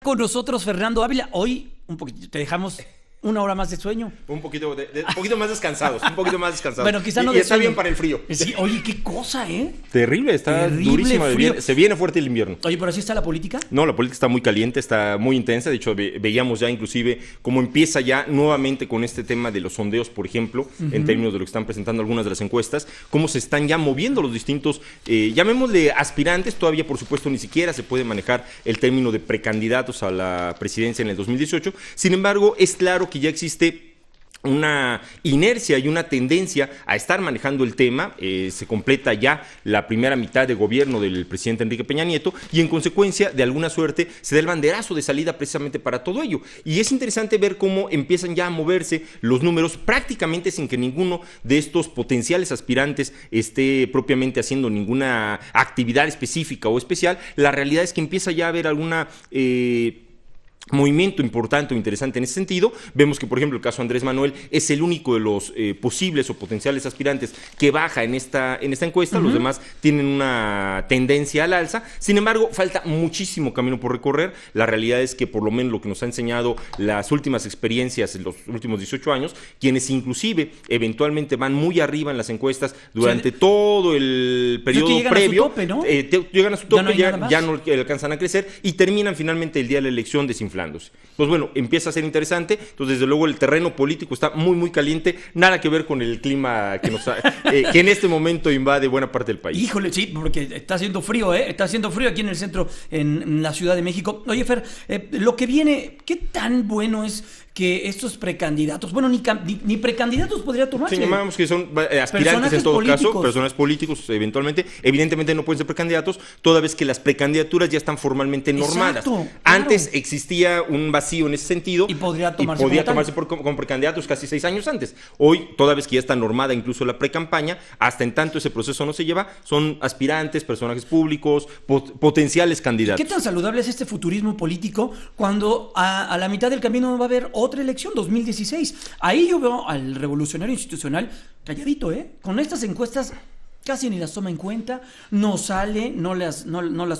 Con nosotros Fernando Ávila. Hoy un poquito te dejamos una hora más de sueño. Un poquito más descansados, un poquito más descansados. Bueno, quizá no y de está sueño. bien para el frío. Sí, oye, qué cosa, ¿eh? Terrible, está Terrible durísimo. frío. Se viene fuerte el invierno. Oye, pero así está la política. No, la política está muy caliente, está muy intensa. De hecho, veíamos ya inclusive cómo empieza ya nuevamente con este tema de los sondeos, por ejemplo, en términos de lo que están presentando algunas de las encuestas, cómo se están ya moviendo los distintos, llamémosle aspirantes. Todavía, por supuesto, ni siquiera se puede manejar el término de precandidatos a la presidencia en el 2018. Sin embargo, es claro que ya existe una inercia y una tendencia a estar manejando el tema. Se completa ya la primera mitad de gobierno del presidente Enrique Peña Nieto y en consecuencia, de alguna suerte, se da el banderazo de salida precisamente para todo ello. Y es interesante ver cómo empiezan ya a moverse los números prácticamente sin que ninguno de estos potenciales aspirantes esté propiamente haciendo ninguna actividad específica o especial. La realidad es que empieza ya a haber alguna movimiento importante o interesante en ese sentido. Vemos que, por ejemplo, el caso Andrés Manuel es el único de los posibles o potenciales aspirantes que baja en esta encuesta. Los demás tienen una tendencia al alza. Sin embargo, falta muchísimo camino por recorrer. La realidad es que, por lo menos lo que nos ha enseñado las últimas experiencias en los últimos 18 años, quienes inclusive eventualmente van muy arriba en las encuestas durante todo el periodo previo, a su tope, ¿no? Llegan a su tope, ya no alcanzan a crecer y terminan finalmente el día de la elección desinflándose. Pues bueno, empieza a ser interesante. Entonces, desde luego, el terreno político está muy, muy caliente. Nada que ver con el clima que en este momento invade buena parte del país. Híjole, sí, porque está haciendo frío, ¿eh? Está haciendo frío aquí en el centro, en la Ciudad de México. Oye, Fer, lo que viene, ¿qué tan bueno es que estos precandidatos, bueno, ni precandidatos podría tomarse? Sí, llamamos que son aspirantes en todo caso, personajes políticos eventualmente. Evidentemente no pueden ser precandidatos, toda vez que las precandidaturas ya están formalmente normadas. Exacto, Antes claro. existía un vacío en ese sentido. Y podría tomarse como precandidatos casi 6 años antes. Hoy, toda vez que ya está normada incluso la precampaña, hasta en tanto ese proceso no se lleva, son aspirantes, personajes públicos, potenciales candidatos. ¿Qué tan saludable es este futurismo político cuando a la mitad del camino va a haber otra elección, 2016? Ahí yo veo al revolucionario institucional calladito, ¿eh? Con estas encuestas casi ni las toma en cuenta, no sale, no las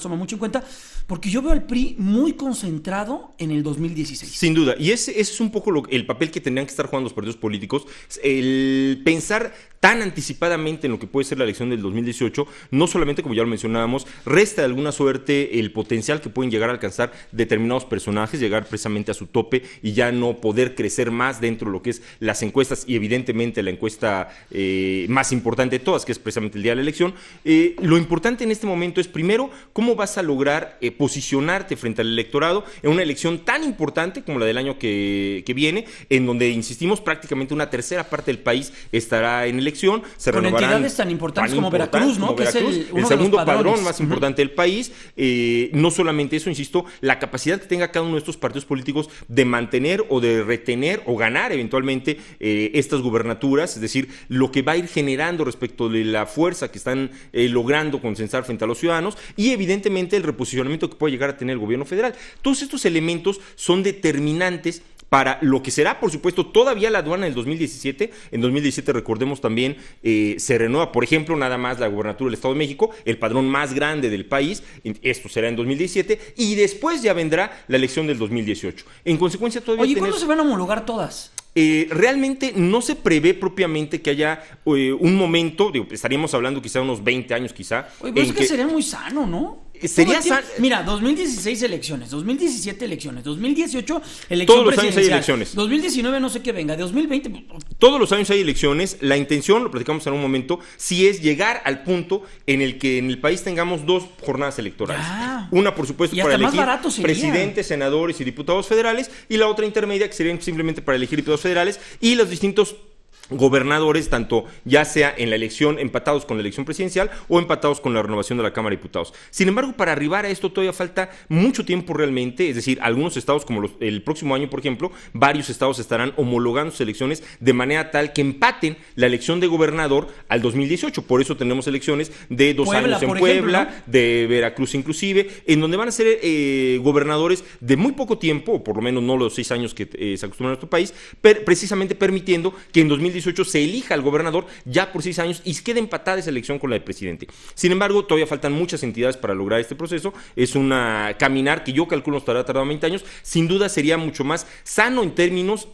toma mucho en cuenta, porque yo veo al PRI muy concentrado en el 2016. Sin duda, y ese es un poco el papel que tendrían que estar jugando los partidos políticos, el pensar tan anticipadamente en lo que puede ser la elección del 2018, no solamente, como ya lo mencionábamos, resta de alguna suerte el potencial que pueden llegar a alcanzar determinados personajes, llegar precisamente a su tope y ya no poder crecer más dentro de lo que es las encuestas y evidentemente la encuesta más importante de todas, que es precisamente el día de la elección. Lo importante en este momento es, primero, cómo vas a lograr posicionarte frente al electorado en una elección tan importante como la del año que viene, en donde, insistimos, prácticamente una tercera parte del país estará en elección. Se con entidades tan importantes como Veracruz, ¿no? Que Veracruz, es el segundo padrón más importante del país. No solamente eso, insisto, la capacidad que tenga cada uno de estos partidos políticos de mantener o de retener o ganar eventualmente estas gubernaturas, es decir, lo que va a ir generando respecto de la fuerza que están logrando consensar frente a los ciudadanos y evidentemente el reposicionamiento que puede llegar a tener el gobierno federal. Todos estos elementos son determinantes para lo que será, por supuesto, todavía la aduana del 2017. En 2017, recordemos también, se renueva, por ejemplo, nada más la gubernatura del Estado de México, el padrón más grande del país. Esto será en 2017 y después ya vendrá la elección del 2018. En consecuencia, todavía Oye, ¿cuándo se van a homologar todas? Realmente no se prevé propiamente que haya un momento, estaríamos hablando quizá unos 20 años quizá. Oye, pero es que sería muy sano, ¿no? Sería sano. Mira, 2016 elecciones, 2017 elecciones, 2018 elección todos los presidencial, años hay elecciones. 2019 no sé qué venga, 2020... Todos los años hay elecciones. La intención, lo platicamos en un momento, sí es llegar al punto en el que en el país tengamos 2 jornadas electorales. Una, por supuesto, para elegir presidentes, senadores y diputados federales, y la otra intermedia, que sería simplemente para elegir diputados federales y los distintos gobernadores, tanto ya sea en la elección empatados con la elección presidencial o empatados con la renovación de la Cámara de Diputados. Sin embargo, para arribar a esto todavía falta mucho tiempo realmente, es decir, algunos estados como el próximo año, por ejemplo, varios estados estarán homologando sus elecciones de manera tal que empaten la elección de gobernador al 2018. Por eso tenemos elecciones de 2 años en Puebla, ¿no? De Veracruz inclusive, en donde van a ser gobernadores de muy poco tiempo, o por lo menos no los 6 años que se acostumbran en nuestro país, precisamente permitiendo que en 2018 2018 se elija al gobernador ya por 6 años y queda empatada esa elección con la de presidente. Sin embargo, todavía faltan muchas entidades para lograr este proceso. Es una caminar que yo calculo estará tardando 20 años. Sin duda sería mucho más sano en términos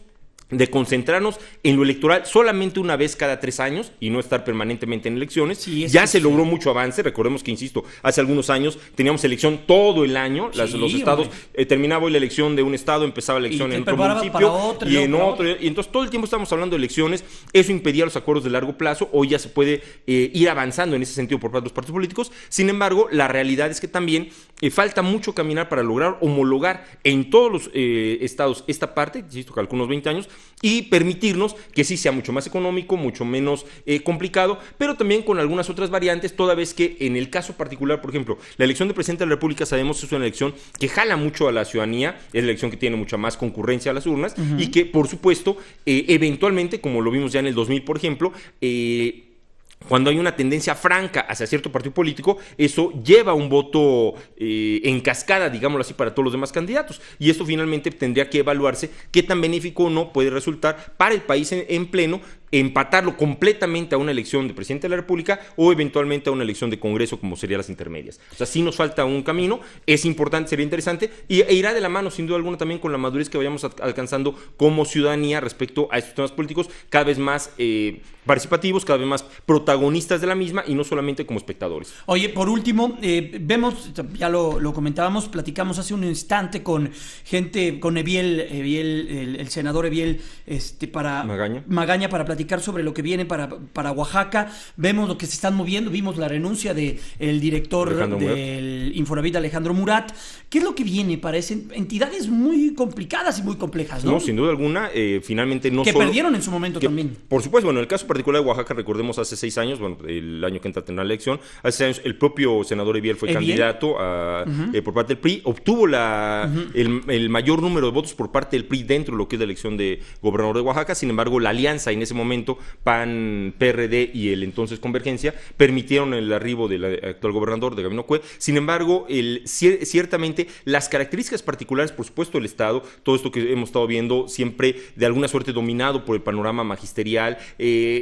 de concentrarnos en lo electoral solamente una vez cada 3 años y no estar permanentemente en elecciones. Sí, ya se logró mucho avance. Recordemos que, insisto, hace algunos años teníamos elección todo el año. Los estados, terminaba hoy la elección de un estado, empezaba la elección en otro municipio y en otro. Y entonces todo el tiempo estamos hablando de elecciones. Eso impedía los acuerdos de largo plazo. Hoy ya se puede ir avanzando en ese sentido por parte de los partidos políticos. Sin embargo, la realidad es que también falta mucho caminar para lograr homologar en todos los estados esta parte, insisto, que algunos 20 años, y permitirnos que sí sea mucho más económico, mucho menos complicado, pero también con algunas otras variantes, toda vez que en el caso particular, por ejemplo, la elección de presidente de la República, sabemos que es una elección que jala mucho a la ciudadanía, es la elección que tiene mucha más concurrencia a las urnas y que, por supuesto, eventualmente, como lo vimos ya en el 2000, por ejemplo, cuando hay una tendencia franca hacia cierto partido político, eso lleva un voto en cascada, digámoslo así, para todos los demás candidatos. Y esto finalmente tendría que evaluarse qué tan benéfico o no puede resultar para el país en pleno, empatarlo completamente a una elección de presidente de la República o eventualmente a una elección de Congreso, como serían las intermedias. O sea, sí nos falta un camino, es importante, sería interesante, e irá de la mano, sin duda alguna, también con la madurez que vayamos alcanzando como ciudadanía respecto a estos temas políticos, cada vez más participativos, cada vez más protagonistas de la misma y no solamente como espectadores. Oye, por último, vemos, ya lo comentábamos, platicamos hace un instante con gente, con Eviel, el senador Eviel, para Magaña, para platicar sobre lo que viene para Oaxaca. Vemos lo que se están moviendo, vimos la renuncia del director del Infonavit, Alejandro Murat. ¿Qué es lo que viene para esas entidades muy complicadas y muy complejas, no? No, sin duda alguna, finalmente no que solo... perdieron en su momento también. Por supuesto, bueno, en el caso particular de Oaxaca, recordemos hace 6 años, bueno, el año que entra tendrá la elección, hace 6 años el propio senador Eviel fue candidato por parte del PRI, obtuvo el mayor número de votos por parte del PRI dentro de lo que es la elección de gobernador de Oaxaca. Sin embargo, la alianza en ese momento, PAN, PRD y el entonces Convergencia, permitieron el arribo del actual gobernador de Gabino Cue. Sin embargo, ciertamente las características particulares, por supuesto, del Estado, todo esto que hemos estado viendo siempre de alguna suerte dominado por el panorama magisterial,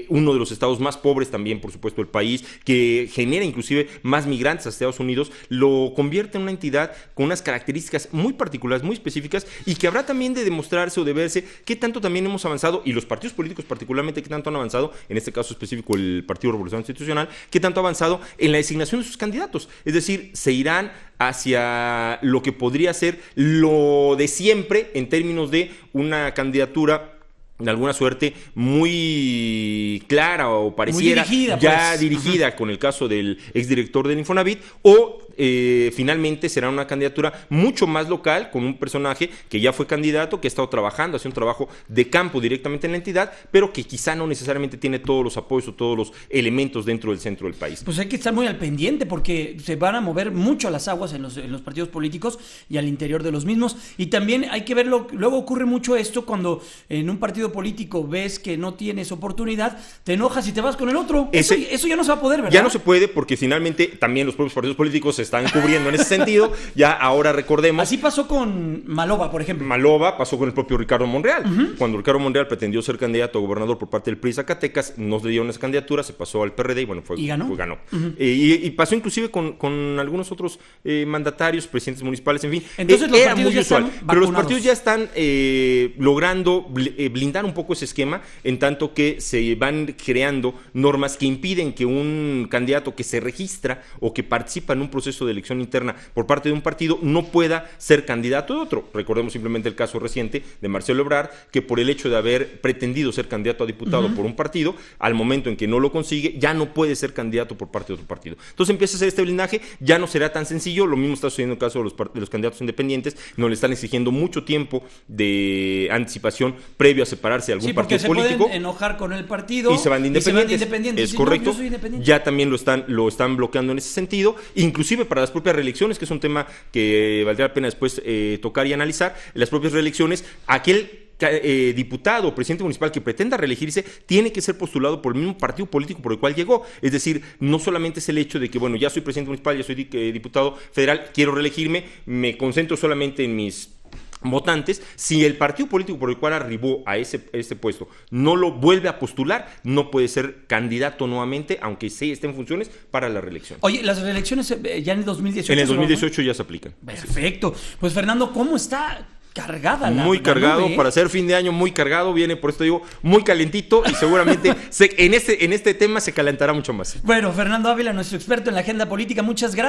uno de los estados más pobres también, por supuesto, del país, que genera inclusive más migrantes a Estados Unidos, lo convierte en una entidad con unas características muy particulares, muy específicas, y que habrá también de demostrarse o de verse qué tanto también hemos avanzado, y los partidos políticos particularmente qué tanto han avanzado, en este caso específico el Partido Revolucionario Institucional, qué tanto ha avanzado en la designación de sus candidatos. Es decir, se irán hacia lo que podría ser lo de siempre en términos de una candidatura de alguna suerte muy clara o pareciera dirigida, ya dirigida con el caso del exdirector del Infonavit, o finalmente será una candidatura mucho más local con un personaje que ya fue candidato, que ha estado trabajando, hace un trabajo de campo directamente en la entidad, pero que quizá no necesariamente tiene todos los apoyos o todos los elementos dentro del centro del país. Pues hay que estar muy al pendiente porque se van a mover mucho las aguas en los partidos políticos y al interior de los mismos, y también hay que verlo. Luego ocurre mucho esto cuando en un partido político ves que no tienes oportunidad, te enojas y te vas con el otro. Eso ya no se va a poder, ¿verdad? Ya no se puede, porque finalmente también los propios partidos políticos se están cubriendo en ese sentido. Ya ahora recordemos. Así pasó con Maloba, por ejemplo. Maloba pasó con el propio Ricardo Monreal. Cuando Ricardo Monreal pretendió ser candidato a gobernador por parte del PRI Zacatecas, no le dieron esa candidatura, se pasó al PRD y bueno, ganó. Y pasó inclusive con algunos otros mandatarios, presidentes municipales, en fin. Entonces era muy usual. Pero los partidos ya están logrando blindar un poco ese esquema, en tanto que se van creando normas que impiden que un candidato que se registra o que participa en un proceso de elección interna por parte de un partido no pueda ser candidato de otro. Recordemos simplemente el caso reciente de Marcelo Ebrard, que por el hecho de haber pretendido ser candidato a diputado por un partido, al momento en que no lo consigue, ya no puede ser candidato por parte de otro partido. Entonces empieza a hacer este blindaje, ya no será tan sencillo. Lo mismo está sucediendo en el caso de los candidatos independientes, no le están exigiendo mucho tiempo de anticipación previo a separarse de algún partido político. Se pueden enojar con el partido y se van de independientes. Es correcto. No, ya también lo están bloqueando en ese sentido, inclusive para las propias reelecciones, que es un tema que valdría la pena después tocar y analizar. Las propias reelecciones, aquel diputado o presidente municipal que pretenda reelegirse tiene que ser postulado por el mismo partido político por el cual llegó. Es decir, no solamente es el hecho de que, bueno, ya soy presidente municipal, ya soy diputado federal, quiero reelegirme, me concentro solamente en mis votantes, si el partido político por el cual arribó a ese puesto no lo vuelve a postular, no puede ser candidato nuevamente, aunque sí esté en funciones para la reelección. Oye, las reelecciones ya en el 2018. En el 2018 ya se aplican. Perfecto. Pues Fernando, ¿cómo está cargada muy cargado, nube, para ser fin de año muy cargado, viene, por esto digo, muy calentito y seguramente en este tema se calentará mucho más. Bueno, Fernando Ávila, nuestro experto en la agenda política, muchas gracias.